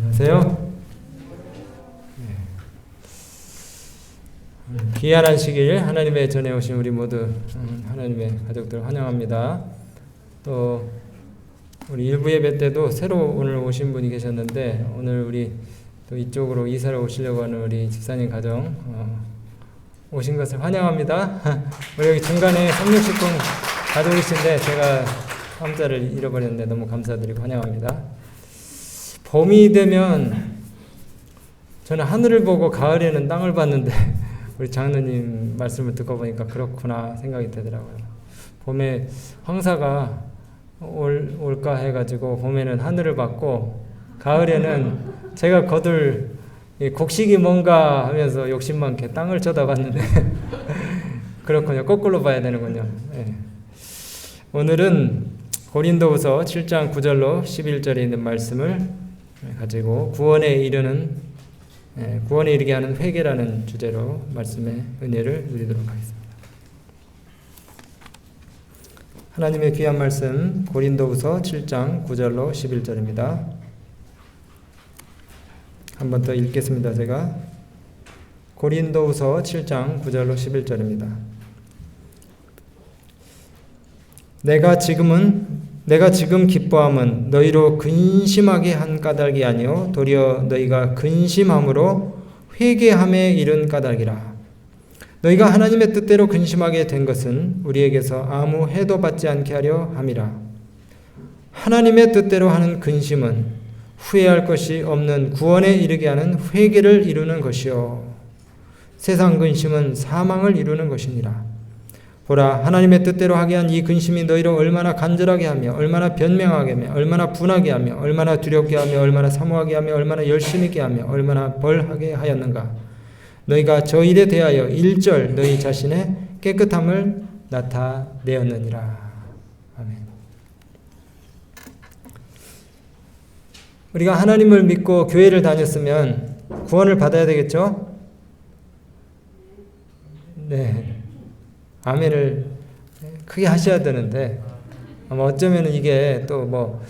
안녕하세요. 귀한 안식일 하나님의 전에 오신 우리 모두 하나님의 가족들 환영합니다. 또 우리 일부 예배 때도 새로 오늘 오신 분이 계셨는데 오늘 우리 또 이쪽으로 이사를 오시려고 하는 우리 집사님 가정 오신 것을 환영합니다. 우리 여기 중간에 360분 가족이신데 제가 함자를 잃어버렸는데 너무 감사드리고 환영합니다. 봄이 되면 저는 하늘을 보고 가을에는 땅을 봤는데 우리 장로님 말씀을 듣고 보니까 그렇구나 생각이 되더라고요. 봄에 황사가 올까 해가지고 봄에는 하늘을 봤고 가을에는 제가 거들 곡식이 뭔가 하면서 욕심 많게 땅을 쳐다봤는데 그렇군요. 거꾸로 봐야 되는군요. 네. 오늘은 고린도후서 7장 9절로 11절에 있는 말씀을 가지고 구원에 이르게 하는 회개라는 주제로 말씀의 은혜를 누리도록 하겠습니다. 하나님의 귀한 말씀 고린도후서 7장 9절로 11절입니다. 한 번 더 읽겠습니다. 제가 고린도후서 7장 9절로 11절입니다. 내가 지금 기뻐함은 너희로 근심하게 한 까닭이 아니요 도리어 너희가 근심함으로 회개함에 이른 까닭이라. 너희가 하나님의 뜻대로 근심하게 된 것은 우리에게서 아무 해도 받지 않게 하려 함이라. 하나님의 뜻대로 하는 근심은 후회할 것이 없는 구원에 이르게 하는 회개를 이루는 것이요 세상 근심은 사망을 이루는 것이니라. 보라, 하나님의 뜻대로 하게 한 이 근심이 너희를 얼마나 간절하게 하며 얼마나 변명하게 하며 얼마나 분하게 하며 얼마나 두렵게 하며 얼마나 사모하게 하며 얼마나 열심히 있게 하며 얼마나 벌하게 하였는가. 너희가 저 일에 대하여 일절 너희 자신의 깨끗함을 나타내었느니라. 아멘. 우리가 하나님을 믿고 교회를 다녔으면 구원을 받아야 되겠죠? 네. 아멘을 크게 하셔야 되는데 아마 어쩌면 이게 또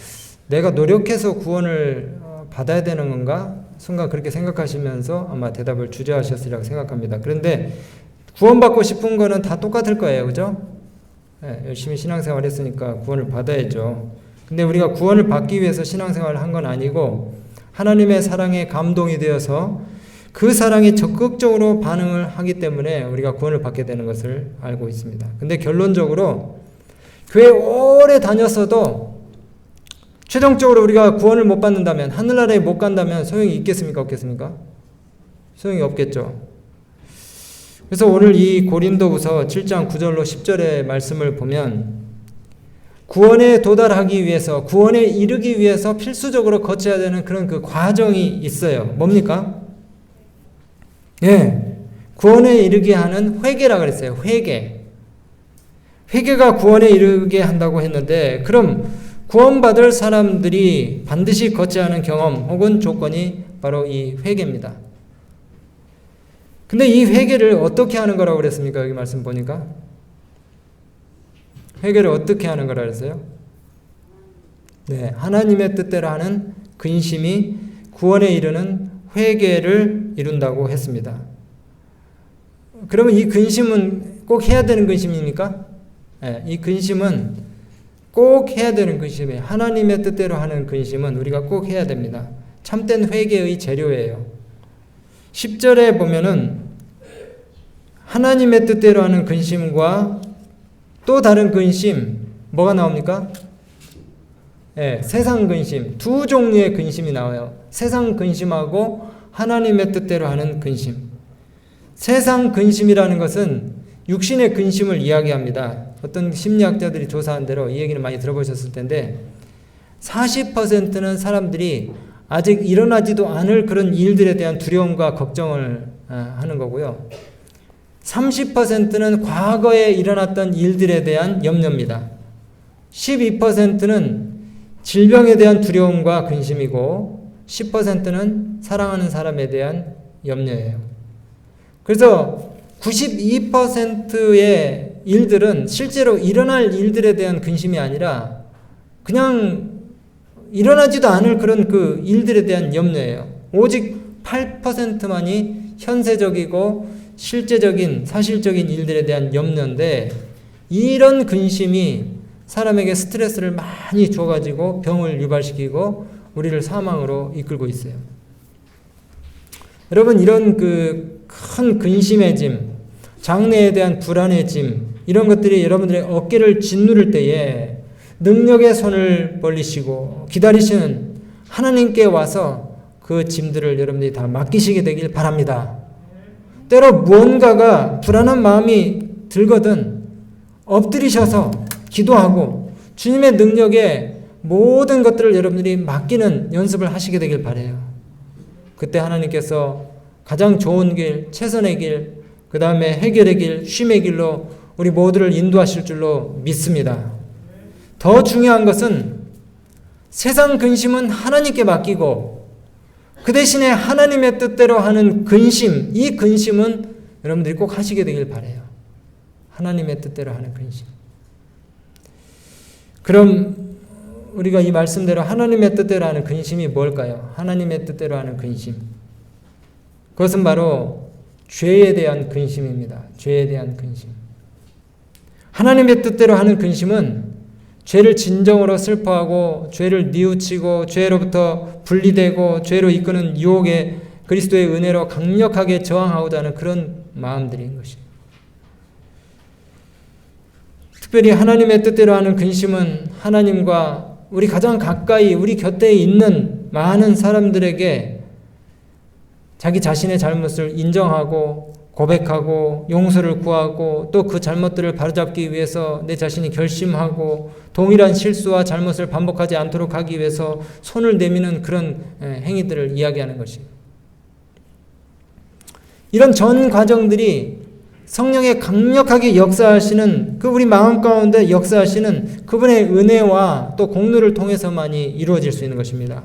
내가 노력해서 구원을 받아야 되는 건가? 순간 그렇게 생각하시면서 아마 대답을 주저하셨으리라고 생각합니다. 그런데 구원받고 싶은 거는 다 똑같을 거예요. 그죠? 네, 열심히 신앙생활 했으니까 구원을 받아야죠. 근데 우리가 구원을 받기 위해서 신앙생활을 한 건 아니고 하나님의 사랑에 감동이 되어서 그 사랑에 적극적으로 반응을 하기 때문에 우리가 구원을 받게 되는 것을 알고 있습니다. 근데 결론적으로 교회 오래 다녔어도 최종적으로 우리가 구원을 못 받는다면 하늘나라에 못 간다면 소용이 있겠습니까? 없겠습니까? 소용이 없겠죠. 그래서 오늘 이 고린도후서 7장 9절로 10절의 말씀을 보면 구원에 도달하기 위해서 구원에 이르기 위해서 필수적으로 거쳐야 되는 그런 그 과정이 있어요. 뭡니까? 예, 구원에 이르게 하는 회개라 그랬어요. 회개가 구원에 이르게 한다고 했는데 그럼 구원받을 사람들이 반드시 거쳐야 하는 경험 혹은 조건이 바로 이 회개입니다. 근데 이 회개를 어떻게 하는 거라고 그랬습니까? 여기 말씀 보니까 회개를 어떻게 하는 거라 그랬어요? 네, 하나님의 뜻대로 하는 근심이 구원에 이르는 회개를 이룬다고 했습니다. 그러면 이 근심은 꼭 해야 되는 근심입니까? 네, 이 근심은 꼭 해야 되는 근심이에요. 하나님의 뜻대로 하는 근심은 우리가 꼭 해야 됩니다. 참된 회개의 재료예요. 10절에 보면은 하나님의 뜻대로 하는 근심과 또 다른 근심 뭐가 나옵니까? 네, 세상 근심, 두 종류의 근심이 나와요. 세상 근심하고 하나님의 뜻대로 하는 근심. 세상 근심이라는 것은 육신의 근심을 이야기합니다. 어떤 심리학자들이 조사한 대로 이 얘기는 많이 들어보셨을 텐데 40%는 사람들이 아직 일어나지도 않을 그런 일들에 대한 두려움과 걱정을 하는 거고요. 30%는 과거에 일어났던 일들에 대한 염려입니다. 12%는 질병에 대한 두려움과 근심이고 10%는 사랑하는 사람에 대한 염려예요. 그래서 92%의 일들은 실제로 일어날 일들에 대한 근심이 아니라 그냥 일어나지도 않을 그런 그 일들에 대한 염려예요. 오직 8%만이 현세적이고 실제적인 사실적인 일들에 대한 염려인데 이런 근심이 사람에게 스트레스를 많이 줘가지고 병을 유발시키고 우리를 사망으로 이끌고 있어요. 여러분 이런 그 큰 근심의 짐, 장래에 대한 불안의 짐 이런 것들이 여러분들의 어깨를 짓누를 때에 능력의 손을 벌리시고 기다리시는 하나님께 와서 그 짐들을 여러분들이 다 맡기시게 되길 바랍니다. 때로 무언가가 불안한 마음이 들거든 엎드리셔서 기도하고 주님의 능력에 모든 것들을 여러분들이 맡기는 연습을 하시게 되길 바라요. 그때 하나님께서 가장 좋은 길, 최선의 길, 그 다음에 해결의 길, 쉼의 길로 우리 모두를 인도하실 줄로 믿습니다. 더 중요한 것은 세상 근심은 하나님께 맡기고 그 대신에 하나님의 뜻대로 하는 근심, 이 근심은 여러분들이 꼭 하시게 되길 바라요. 하나님의 뜻대로 하는 근심. 그럼 우리가 이 말씀대로 하나님의 뜻대로 하는 근심이 뭘까요? 하나님의 뜻대로 하는 근심. 그것은 바로 죄에 대한 근심입니다. 죄에 대한 근심. 하나님의 뜻대로 하는 근심은 죄를 진정으로 슬퍼하고 죄를 뉘우치고 죄로부터 분리되고 죄로 이끄는 유혹에 그리스도의 은혜로 강력하게 저항하고자 하는 그런 마음들인 것이에요. 특별히 하나님의 뜻대로 하는 근심은 하나님과 우리 가장 가까이 우리 곁에 있는 많은 사람들에게 자기 자신의 잘못을 인정하고 고백하고 용서를 구하고 또 그 잘못들을 바로잡기 위해서 내 자신이 결심하고 동일한 실수와 잘못을 반복하지 않도록 하기 위해서 손을 내미는 그런 행위들을 이야기하는 것이에요. 이런 전 과정들이 성령의 강력하게 역사하시는 그 우리 마음 가운데 역사하시는 그분의 은혜와 또 공로를 통해서만이 이루어질 수 있는 것입니다.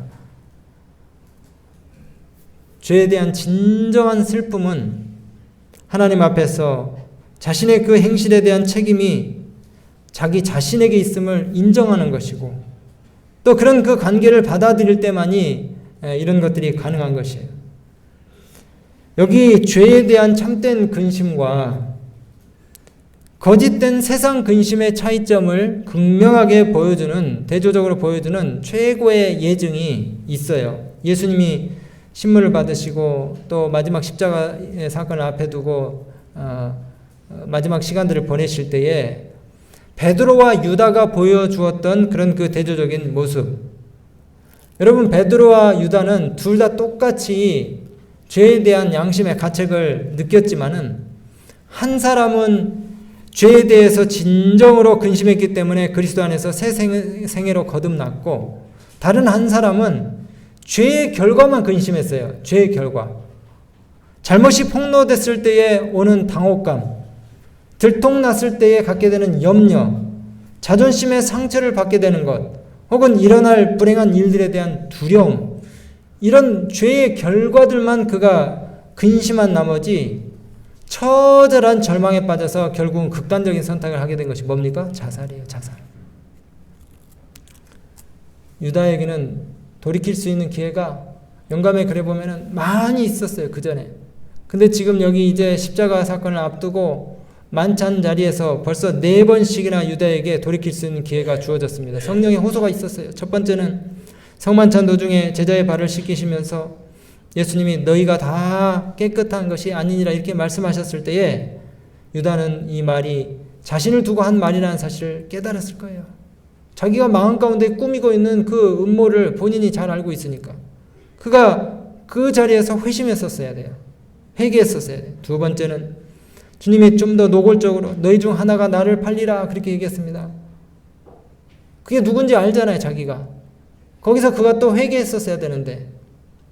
죄에 대한 진정한 슬픔은 하나님 앞에서 자신의 그 행실에 대한 책임이 자기 자신에게 있음을 인정하는 것이고 또 그런 그 관계를 받아들일 때만이 이런 것들이 가능한 것이에요. 여기 죄에 대한 참된 근심과 거짓된 세상 근심의 차이점을 극명하게 보여주는, 대조적으로 보여주는 최고의 예증이 있어요. 예수님이 신문을 받으시고 또 마지막 십자가의 사건을 앞에 두고 마지막 시간들을 보내실 때에 베드로와 유다가 보여주었던 그런 그 대조적인 모습. 여러분 베드로와 유다는 둘 다 똑같이 죄에 대한 양심의 가책을 느꼈지만은 한 사람은 죄에 대해서 진정으로 근심했기 때문에 그리스도 안에서 새 생애로 거듭났고 다른 한 사람은 죄의 결과만 근심했어요. 죄의 결과. 잘못이 폭로됐을 때에 오는 당혹감, 들통났을 때에 갖게 되는 염려, 자존심의 상처를 받게 되는 것, 혹은 일어날 불행한 일들에 대한 두려움, 이런 죄의 결과들만 그가 근심한 나머지 처절한 절망에 빠져서 결국은 극단적인 선택을 하게 된 것이 뭡니까? 자살이에요. 자살. 유다에게는 돌이킬 수 있는 기회가 영감의 글에 보면은 많이 있었어요. 그 전에. 근데 지금 여기 이제 십자가 사건을 앞두고 만찬 자리에서 벌써 4번씩이나 유다에게 돌이킬 수 있는 기회가 주어졌습니다. 성령의 호소가 있었어요. 첫 번째는 성만찬 도중에 제자의 발을 씻기시면서 예수님이 너희가 다 깨끗한 것이 아니니라 이렇게 말씀하셨을 때에 유다는 이 말이 자신을 두고 한 말이라는 사실을 깨달았을 거예요. 자기가 마음 가운데 꾸미고 있는 그 음모를 본인이 잘 알고 있으니까 그가 그 자리에서 회심했었어야 돼요. 회개했었어야 돼요. 두 번째는 주님이 좀 더 노골적으로 너희 중 하나가 나를 팔리라 그렇게 얘기했습니다. 그게 누군지 알잖아요. 자기가. 거기서 그가 또 회개했었어야 되는데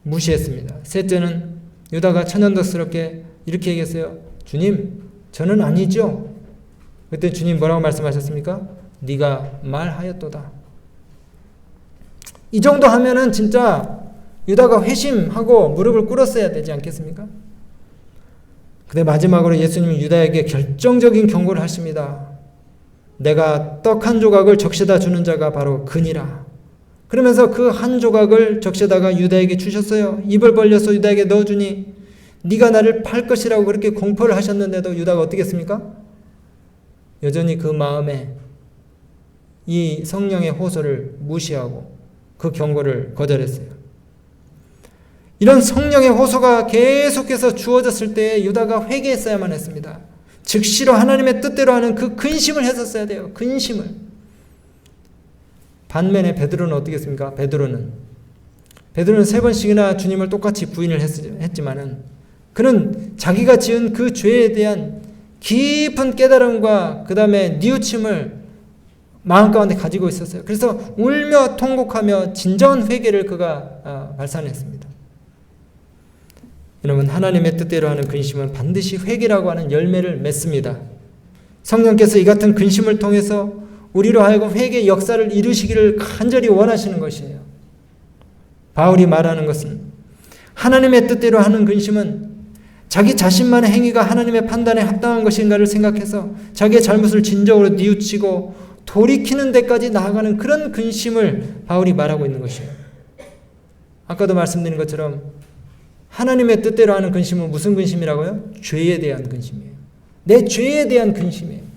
무시했습니다. 셋째는 유다가 천연덕스럽게 이렇게 얘기했어요. 주님, 저는 아니죠. 그때 주님 뭐라고 말씀하셨습니까? 네가 말하였도다. 이 정도 하면은 진짜 유다가 회심하고 무릎을 꿇었어야 되지 않겠습니까? 근데 마지막으로 예수님이 유다에게 결정적인 경고를 하십니다. 내가 떡 한 조각을 적시다 주는 자가 바로 그니라. 그러면서 그 한 조각을 적셔다가 유다에게 주셨어요. 입을 벌려서 유다에게 넣어주니 네가 나를 팔 것이라고 그렇게 공포를 하셨는데도 유다가 어떻게 했습니까? 여전히 그 마음에 이 성령의 호소를 무시하고 그 경고를 거절했어요. 이런 성령의 호소가 계속해서 주어졌을 때 유다가 회개했어야만 했습니다. 즉시로 하나님의 뜻대로 하는 그 근심을 했었어야 돼요. 근심을. 반면에 베드로는 어떻게 했습니까? 베드로는 3번씩이나 주님을 똑같이 부인을 했지만은 그는 자기가 지은 그 죄에 대한 깊은 깨달음과 그 다음에 뉘우침을 마음 가운데 가지고 있었어요. 그래서 울며 통곡하며 진정한 회개를 그가 발산했습니다. 여러분, 하나님의 뜻대로 하는 근심은 반드시 회개라고 하는 열매를 맺습니다. 성령께서 이 같은 근심을 통해서 우리로 하여금 회개의 역사를 이루시기를 간절히 원하시는 것이에요. 바울이 말하는 것은 하나님의 뜻대로 하는 근심은 자기 자신만의 행위가 하나님의 판단에 합당한 것인가를 생각해서 자기의 잘못을 진정으로 뉘우치고 돌이키는 데까지 나아가는 그런 근심을 바울이 말하고 있는 것이에요. 아까도 말씀드린 것처럼 하나님의 뜻대로 하는 근심은 무슨 근심이라고요? 죄에 대한 근심이에요. 내 죄에 대한 근심이에요.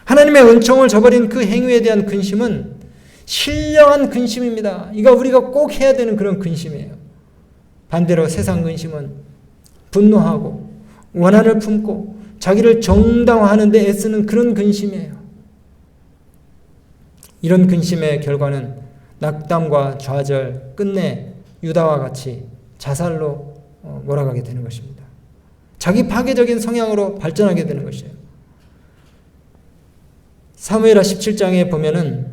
하나님의 은총을 저버린 그 행위에 대한 근심은 신령한 근심입니다. 이거 우리가 꼭 해야 되는 그런 근심이에요. 반대로 세상 근심은 분노하고 원한을 품고 자기를 정당화하는 데 애쓰는 그런 근심이에요. 이런 근심의 결과는 낙담과 좌절, 끝내 유다와 같이 자살로 몰아가게 되는 것입니다. 자기 파괴적인 성향으로 발전하게 되는 것이에요. 사무엘하 17장에 보면은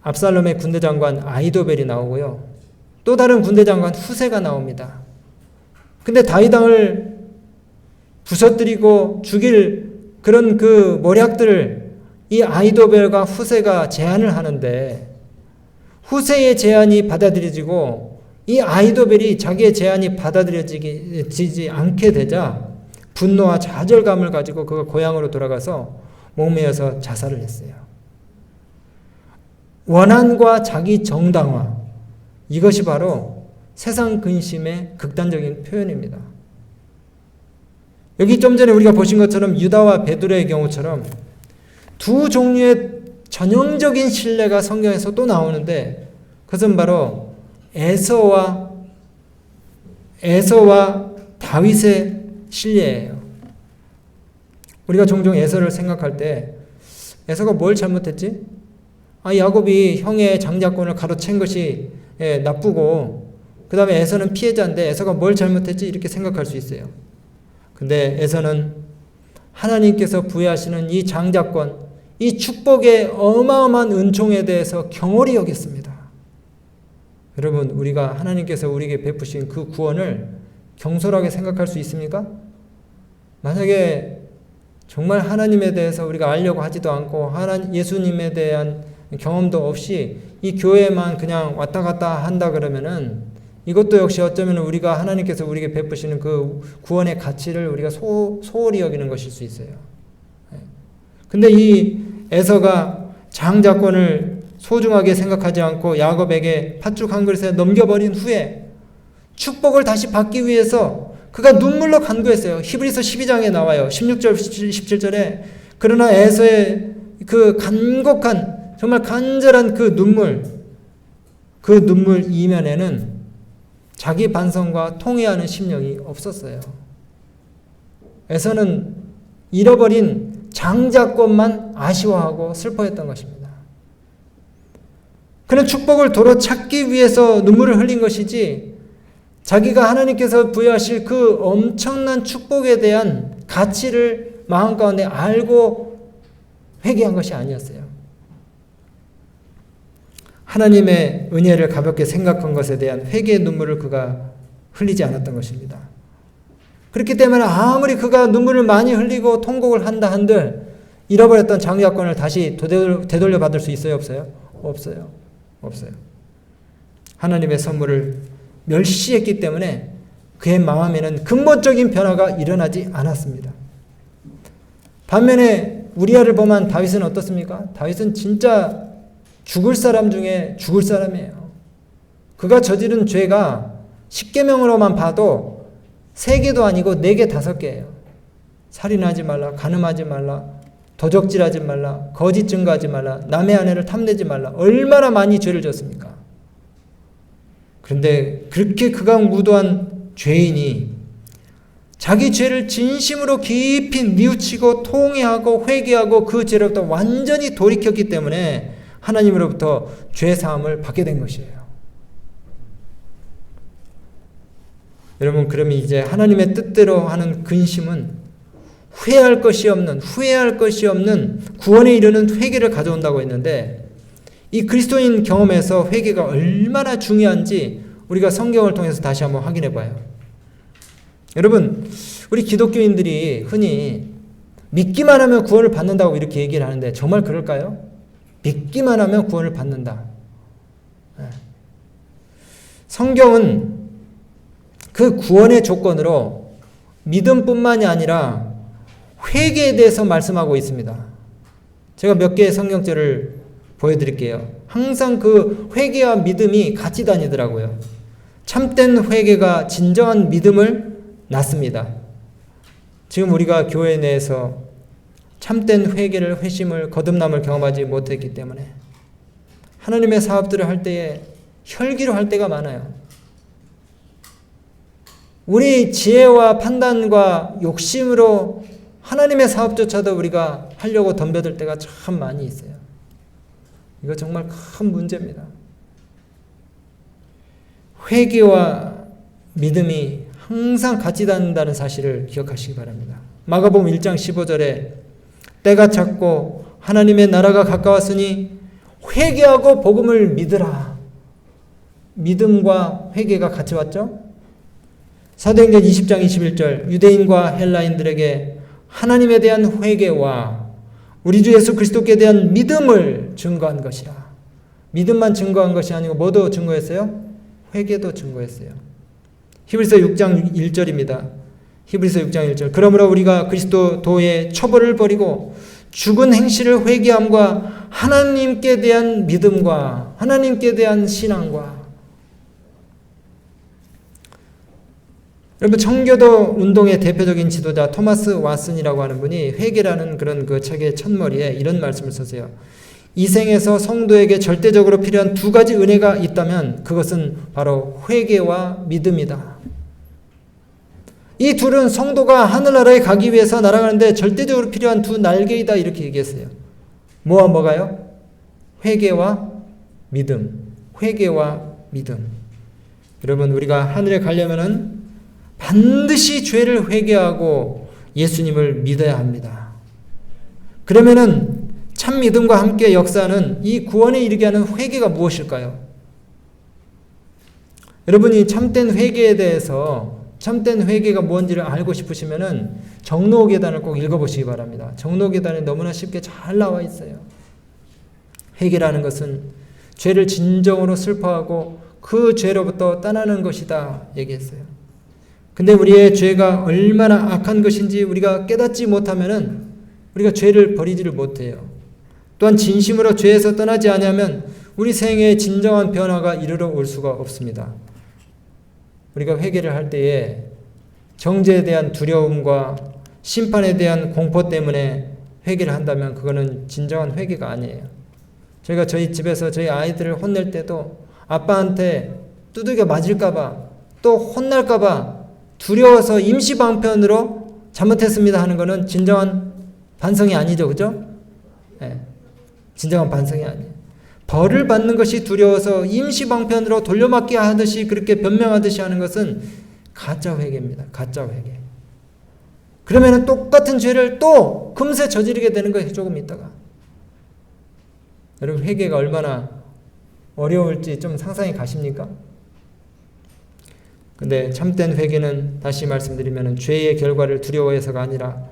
압살롬의 군대장관 아히도벨이 나오고요. 또 다른 군대장관 후세가 나옵니다. 근데 다윗 왕을 부서뜨리고 죽일 그런 그 모략들을 이 아히도벨과 후세가 제안을 하는데 후세의 제안이 받아들여지고 이 아히도벨이 자기의 제안이 받아들여지지 않게 되자 분노와 좌절감을 가지고 그가 고향으로 돌아가서 목매어서 자살을 했어요. 원한과 자기 정당화, 이것이 바로 세상 근심의 극단적인 표현입니다. 여기 좀 전에 우리가 보신 것처럼 유다와 베드로의 경우처럼 두 종류의 전형적인 신뢰가 성경에서 또 나오는데 그것은 바로 에서와 다윗의 신뢰예요. 우리가 종종 에서를 생각할 때 에서가 뭘 잘못했지? 야곱이 형의 장자권을 가로챈 것이 나쁘고 그 다음에 에서는 피해자인데 에서가 뭘 잘못했지? 이렇게 생각할 수 있어요. 근데 에서는 하나님께서 부여하시는 이 장자권, 이 축복의 어마어마한 은총에 대해서 경홀히 여겼습니다. 여러분, 우리가 하나님께서 우리에게 베푸신 그 구원을 경솔하게 생각할 수 있습니까? 만약에 정말 하나님에 대해서 우리가 알려고 하지도 않고 예수님에 대한 경험도 없이 이 교회만 그냥 왔다 갔다 한다 그러면은 이것도 역시 어쩌면 우리가 하나님께서 우리에게 베푸시는 그 구원의 가치를 우리가 소홀히 여기는 것일 수 있어요. 근데 이 에서가 장자권을 소중하게 생각하지 않고 야곱에게 팥죽 한 그릇에 넘겨버린 후에 축복을 다시 받기 위해서 그가 눈물로 간구했어요. 히브리서 12장에 나와요. 16절, 17절에 그러나 에서의 그 간곡한 정말 간절한 그 눈물 이면에는 자기 반성과 통회하는 심령이 없었어요. 에서는 잃어버린 장자권만 아쉬워하고 슬퍼했던 것입니다. 그는 축복을 도로 찾기 위해서 눈물을 흘린 것이지 자기가 하나님께서 부여하실 그 엄청난 축복에 대한 가치를 마음 가운데 알고 회개한 것이 아니었어요. 하나님의 은혜를 가볍게 생각한 것에 대한 회개의 눈물을 그가 흘리지 않았던 것입니다. 그렇기 때문에 아무리 그가 눈물을 많이 흘리고 통곡을 한다 한들 잃어버렸던 장자권을 다시 되돌려 받을 수 있어요? 없어요? 없어요. 하나님의 선물을 멸시했기 때문에 그의 마음에는 근본적인 변화가 일어나지 않았습니다. 반면에 우리아를 범한 다윗은 어떻습니까? 다윗은 진짜 죽을 사람 중에 죽을 사람이에요. 그가 저지른 죄가 10계명으로만 봐도 3개도 아니고 4개, 5개예요. 살인하지 말라, 간음하지 말라, 도적질하지 말라, 거짓 증거하지 말라, 남의 아내를 탐내지 말라. 얼마나 많이 죄를 졌습니까? 그런데 그렇게 극악무도한 죄인이 자기 죄를 진심으로 깊이 뉘우치고 통회하고 회개하고 그 죄로부터 완전히 돌이켰기 때문에 하나님으로부터 죄사함을 받게 된 것이에요. 여러분, 그러면 이제 하나님의 뜻대로 하는 근심은 후회할 것이 없는 구원에 이르는 회개를 가져온다고 했는데, 이 그리스도인 경험에서 회개가 얼마나 중요한지 우리가 성경을 통해서 다시 한번 확인해 봐요. 여러분, 우리 기독교인들이 흔히 믿기만 하면 구원을 받는다고 이렇게 얘기를 하는데 정말 그럴까요? 믿기만 하면 구원을 받는다. 성경은 그 구원의 조건으로 믿음뿐만이 아니라 회개에 대해서 말씀하고 있습니다. 제가 몇 개의 성경절을 보여드릴게요. 항상 그 회개와 믿음이 같이 다니더라고요. 참된 회개가 진정한 믿음을 낳습니다. 지금 우리가 교회 내에서 참된 회개를, 회심을, 거듭남을 경험하지 못했기 때문에 하나님의 사업들을 할 때에 혈기로 할 때가 많아요. 우리 지혜와 판단과 욕심으로 하나님의 사업조차도 우리가 하려고 덤벼들 때가 참 많이 있어요. 이거 정말 큰 문제입니다. 회개와 믿음이 항상 같이 다닌다는 사실을 기억하시기 바랍니다. 마가복음 1장 15절에 때가 찼고 하나님의 나라가 가까웠으니 회개하고 복음을 믿으라. 믿음과 회개가 같이 왔죠? 사도행전 20장 21절 유대인과 헬라인들에게 하나님에 대한 회개와 우리 주 예수 그리스도께 대한 믿음을 증거한 것이라. 믿음만 증거한 것이 아니고 뭐도 증거했어요? 회개도 증거했어요. 히브리서 6장 1절입니다. 히브리서 6장 1절 그러므로 우리가 그리스도의 처벌을 버리고 죽은 행실을 회개함과 하나님께 대한 믿음과 하나님께 대한 신앙과 여러분 청교도 운동의 대표적인 지도자 토마스 왓슨이라고 하는 분이 회개라는 그런 그 책의 첫머리에 이런 말씀을 썼어요. 이 생에서 성도에게 절대적으로 필요한 2가지 은혜가 있다면 그것은 바로 회개와 믿음이다. 이 둘은 성도가 하늘나라에 가기 위해서 날아가는데 절대적으로 필요한 2 날개이다 이렇게 얘기했어요. 뭐와 뭐가요? 회개와 믿음. 회개와 믿음. 여러분 우리가 하늘에 가려면은 반드시 죄를 회개하고 예수님을 믿어야 합니다. 그러면은 참 믿음과 함께 역사하는 이 구원에 이르게 하는 회개가 무엇일까요? 여러분이 참된 회개에 대해서 참된 회개가 뭔지를 알고 싶으시면은 정로계단을 꼭 읽어보시기 바랍니다. 정로계단에 너무나 쉽게 잘 나와 있어요. 회개라는 것은 죄를 진정으로 슬퍼하고 그 죄로부터 떠나는 것이다 얘기했어요. 근데 우리의 죄가 얼마나 악한 것인지 우리가 깨닫지 못하면은 우리가 죄를 버리지를 못해요. 또한 진심으로 죄에서 떠나지 않으면 우리 생애에 진정한 변화가 이르러 올 수가 없습니다. 우리가 회개를 할 때에 정죄에 대한 두려움과 심판에 대한 공포 때문에 회개를 한다면 그거는 진정한 회개가 아니에요. 저희가 저희 집에서 저희 아이들을 혼낼 때도 아빠한테 두들겨 맞을까봐 또 혼날까봐 두려워서 임시방편으로 잘못했습니다 하는 거는 진정한 반성이 아니죠. 그죠? 네. 진정한 반성이 아니에요. 벌을 받는 것이 두려워서 임시방편으로 돌려막기 하듯이 그렇게 변명하듯이 하는 것은 가짜 회개입니다. 가짜 회개. 그러면 똑같은 죄를 또 금세 저지르게 되는 거예요. 조금 있다가. 여러분 회개가 얼마나 어려울지 좀 상상이 가십니까? 근데 참된 회개는 다시 말씀드리면 죄의 결과를 두려워해서가 아니라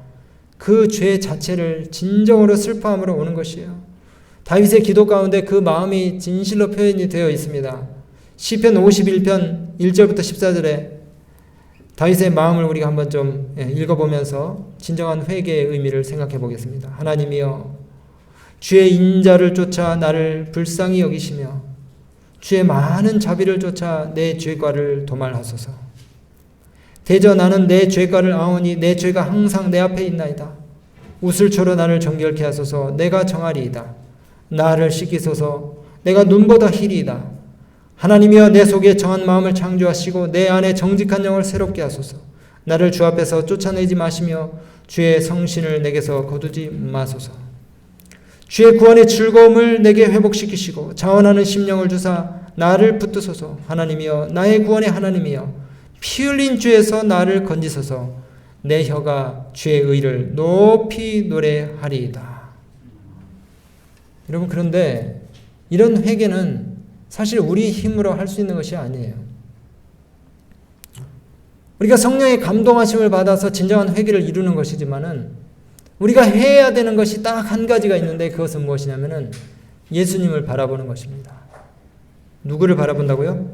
그 죄 자체를 진정으로 슬퍼함으로 오는 것이에요. 다윗의 기도 가운데 그 마음이 진실로 표현이 되어 있습니다. 시편 51편 1절부터 14절에 다윗의 마음을 우리가 한번 좀 읽어보면서 진정한 회개의 의미를 생각해 보겠습니다. 하나님이여 주의 인자를 쫓아 나를 불쌍히 여기시며 주의 많은 자비를 쫓아 내 죄과를 도말하소서. 대저 나는 내 죄과를 아오니 내 죄가 항상 내 앞에 있나이다. 우슬초로 나를 정결케 하소서. 내가 정하리이다. 나를 씻기소서. 내가 눈보다 희리이다. 하나님이여 내 속에 정한 마음을 창조하시고 내 안에 정직한 영을 새롭게 하소서. 나를 주 앞에서 쫓아내지 마시며 주의 성신을 내게서 거두지 마소서. 주의 구원의 즐거움을 내게 회복시키시고 자원하는 심령을 주사 나를 붙드소서. 하나님이여 나의 구원의 하나님이여 피 흘린 죄에서 나를 건지소서. 내 혀가 주의 의를 높이 노래하리이다. 여러분, 그런데 이런 회개는 사실 우리 힘으로 할 수 있는 것이 아니에요. 우리가 성령의 감동하심을 받아서 진정한 회개를 이루는 것이지만은 우리가 해야 되는 것이 딱 한 가지가 있는데 그것은 무엇이냐면은 예수님을 바라보는 것입니다. 누구를 바라본다고요?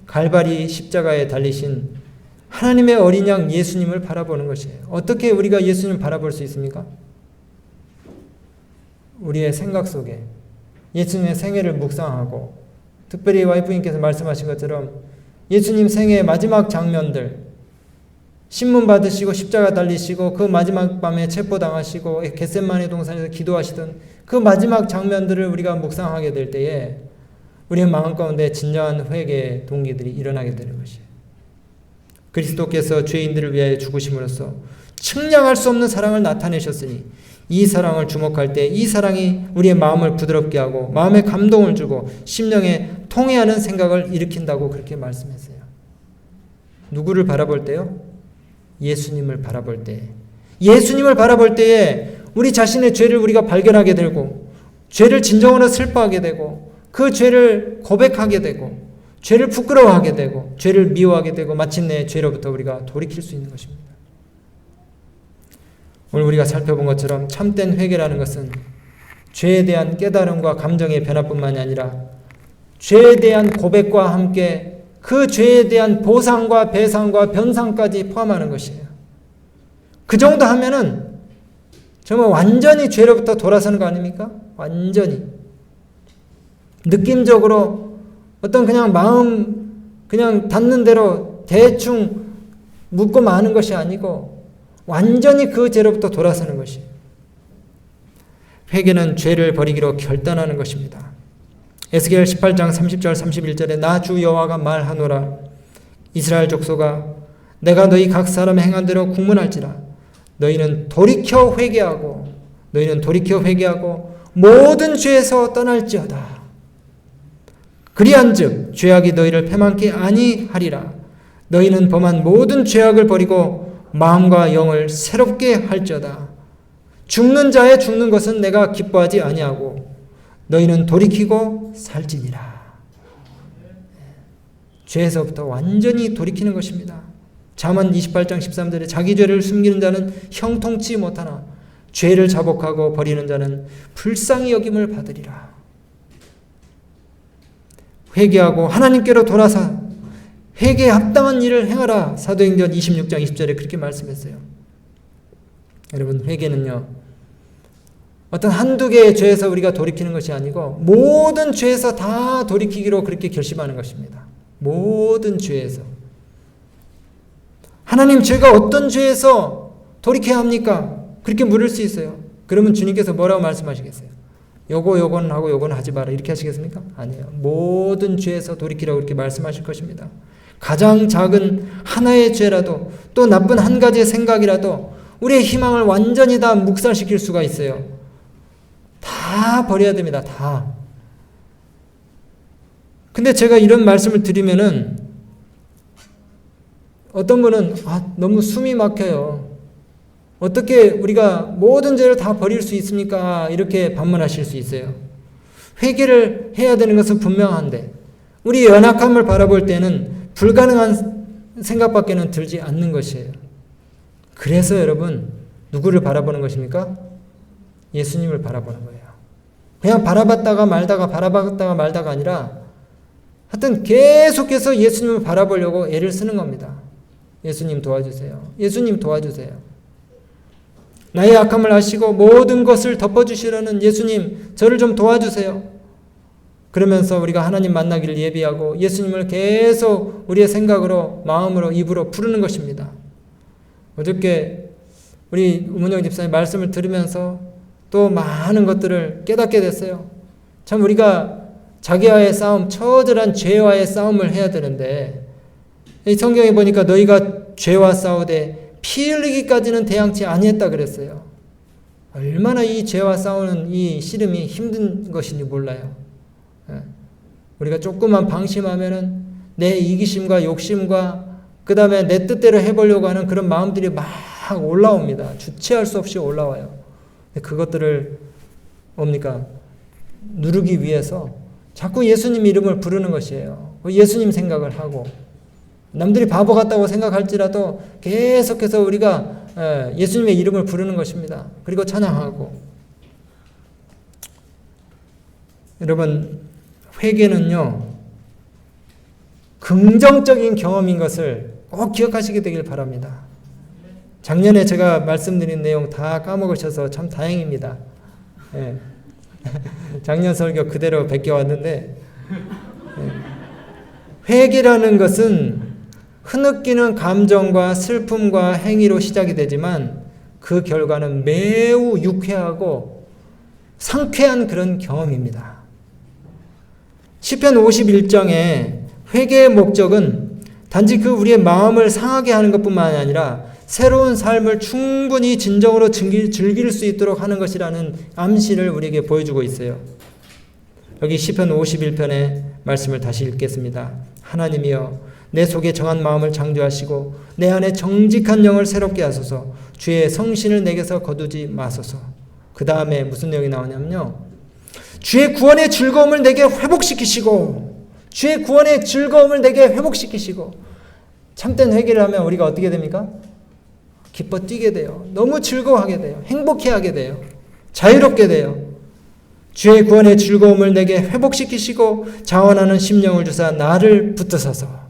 갈바리 십자가에 달리신 하나님의 어린 양 예수님을 바라보는 것이에요. 어떻게 우리가 예수님을 바라볼 수 있습니까? 우리의 생각 속에 예수님의 생애를 묵상하고, 특별히 와이프님께서 말씀하신 것처럼 예수님 생애의 마지막 장면들, 신문 받으시고 십자가 달리시고 그 마지막 밤에 체포당하시고 겟세마네 동산에서 기도하시던 그 마지막 장면들을 우리가 묵상하게 될 때에 우리의 마음 가운데 진정한 회개의 동기들이 일어나게 되는 것이에요. 그리스도께서 죄인들을 위하여 죽으심으로써 측량할 수 없는 사랑을 나타내셨으니 이 사랑을 주목할 때 이 사랑이 우리의 마음을 부드럽게 하고 마음에 감동을 주고 심령에 통해하는 생각을 일으킨다고 그렇게 말씀했어요. 누구를 바라볼 때요? 예수님을 바라볼 때. 예수님을 바라볼 때에 우리 자신의 죄를 우리가 발견하게 되고 죄를 진정으로 슬퍼하게 되고 그 죄를 고백하게 되고 죄를 부끄러워하게 되고 죄를 미워하게 되고 마침내 죄로부터 우리가 돌이킬 수 있는 것입니다. 오늘 우리가 살펴본 것처럼 참된 회개라는 것은 죄에 대한 깨달음과 감정의 변화뿐만이 아니라 죄에 대한 고백과 함께 그 죄에 대한 보상과 배상과 변상까지 포함하는 것이에요. 그 정도 하면은 정말 완전히 죄로부터 돌아서는 거 아닙니까? 완전히. 느낌적으로 어떤 그냥 마음 그냥 닿는 대로 대충 묻고 마는 것이 아니고 완전히 그 죄로부터 돌아서는 것이에요. 회개는 죄를 버리기로 결단하는 것입니다. 에스겔 18장 30절 31절에 나 주 여호와가 말하노라. 이스라엘 족속아 내가 너희 각 사람 행한 대로 국문할지라. 너희는 돌이켜 회개하고 모든 죄에서 떠날지어다. 그리한즉 죄악이 너희를 패망케 아니하리라. 너희는 범한 모든 죄악을 버리고 마음과 영을 새롭게 할지어다. 죽는 자의 죽는 것은 내가 기뻐하지 아니하고 너희는 돌이키고 살지니라. 죄에서부터 완전히 돌이키는 것입니다. 잠언 28장 13절에 자기 죄를 숨기는 자는 형통치 못하나 죄를 자복하고 버리는 자는 불쌍히 여김을 받으리라. 회개하고 하나님께로 돌아서 회개에 합당한 일을 행하라. 사도행전 26장 20절에 그렇게 말씀했어요. 여러분, 회개는요 어떤 한두 개의 죄에서 우리가 돌이키는 것이 아니고 모든 죄에서 다 돌이키기로 그렇게 결심하는 것입니다. 모든 죄에서. 하나님, 제가 어떤 죄에서 돌이켜야 합니까? 그렇게 물을 수 있어요. 그러면 주님께서 뭐라고 말씀하시겠어요? 요거는 하고 요거는 하지 마라 이렇게 하시겠습니까? 아니에요. 모든 죄에서 돌이키라고 이렇게 말씀하실 것입니다. 가장 작은 하나의 죄라도 또 나쁜 한 가지의 생각이라도 우리의 희망을 완전히 다 묵살시킬 수가 있어요. 다 버려야 됩니다. 다. 근데 제가 이런 말씀을 드리면은 어떤 분은 너무 숨이 막혀요. 어떻게 우리가 모든 죄를 다 버릴 수 있습니까? 이렇게 반문하실 수 있어요. 회개를 해야 되는 것은 분명한데 우리 연약함을 바라볼 때는 불가능한 생각밖에는 들지 않는 것이에요. 그래서 여러분 누구를 바라보는 것입니까? 예수님을 바라보는 거예요. 그냥 바라봤다가 말다가 아니라 하여튼 계속해서 예수님을 바라보려고 애를 쓰는 겁니다. 예수님 도와주세요. 예수님 도와주세요. 나의 약함을 아시고 모든 것을 덮어주시려는 예수님, 저를 좀 도와주세요. 그러면서 우리가 하나님 만나기를 예비하고 예수님을 계속 우리의 생각으로, 마음으로, 입으로 부르는 것입니다. 어저께 우리 우문영 집사님 말씀을 들으면서 또 많은 것들을 깨닫게 됐어요. 참 우리가 자기와의 싸움, 처절한 죄와의 싸움을 해야 되는데, 이 성경에 보니까 너희가 죄와 싸우되 피 흘리기까지는 대항치 아니했다 그랬어요. 얼마나 이 죄와 싸우는 이 씨름이 힘든 것인지 몰라요. 우리가 조금만 방심하면은 내 이기심과 욕심과 그 다음에 내 뜻대로 해보려고 하는 그런 마음들이 막 올라옵니다. 주체할 수 없이 올라와요. 그것들을 뭡니까? 누르기 위해서 자꾸 예수님 이름을 부르는 것이에요. 예수님 생각을 하고, 남들이 바보 같다고 생각할지라도 계속해서 우리가 예수님의 이름을 부르는 것입니다. 그리고 찬양하고. 여러분, 회개는요, 긍정적인 경험인 것을 꼭 기억하시게 되길 바랍니다. 작년에 제가 말씀드린 내용 다 까먹으셔서 참 다행입니다. 예. 작년 설교 그대로 베껴왔는데, 회개라는 것은 흐느끼는 감정과 슬픔과 행위로 시작이 되지만 그 결과는 매우 유쾌하고 상쾌한 그런 경험입니다. 시편 51장의 회개의 목적은 단지 그 우리의 마음을 상하게 하는 것뿐만 아니라 새로운 삶을 충분히 진정으로 즐길 수 있도록 하는 것이라는 암시를 우리에게 보여주고 있어요. 여기 시편 51편의 말씀을 다시 읽겠습니다. 하나님이여 내 속에 정한 마음을 창조하시고 내 안에 정직한 영을 새롭게 하소서. 주의 성신을 내게서 거두지 마소서. 그 다음에 무슨 내용이 나오냐면요, 주의 구원의 즐거움을 내게 회복시키시고, 주의 구원의 즐거움을 내게 회복시키시고. 참된 회개를 하면 우리가 어떻게 됩니까? 기뻐 뛰게 돼요. 너무 즐거워하게 돼요. 행복해하게 돼요. 자유롭게 돼요. 주의 구원의 즐거움을 내게 회복시키시고 자원하는 심령을 주사 나를 붙드소서.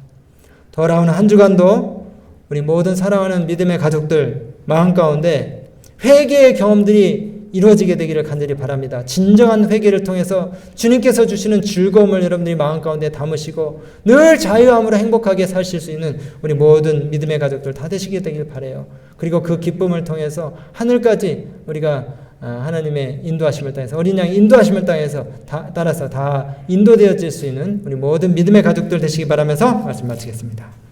돌아오는 한 주간도 우리 모든 사랑하는 믿음의 가족들 마음 가운데 회개의 경험들이 이루어지게 되기를 간절히 바랍니다. 진정한 회개를 통해서 주님께서 주시는 즐거움을 여러분들이 마음 가운데 담으시고 늘 자유함으로 행복하게 사실 수 있는 우리 모든 믿음의 가족들 다 되시게 되길 바라요. 그리고 그 기쁨을 통해서 하늘까지 우리가 하나님의 인도하심을 따라서, 어린 양의 인도하심을 따라서 다 인도되어질 수 있는 우리 모든 믿음의 가족들 되시기 바라면서 말씀 마치겠습니다.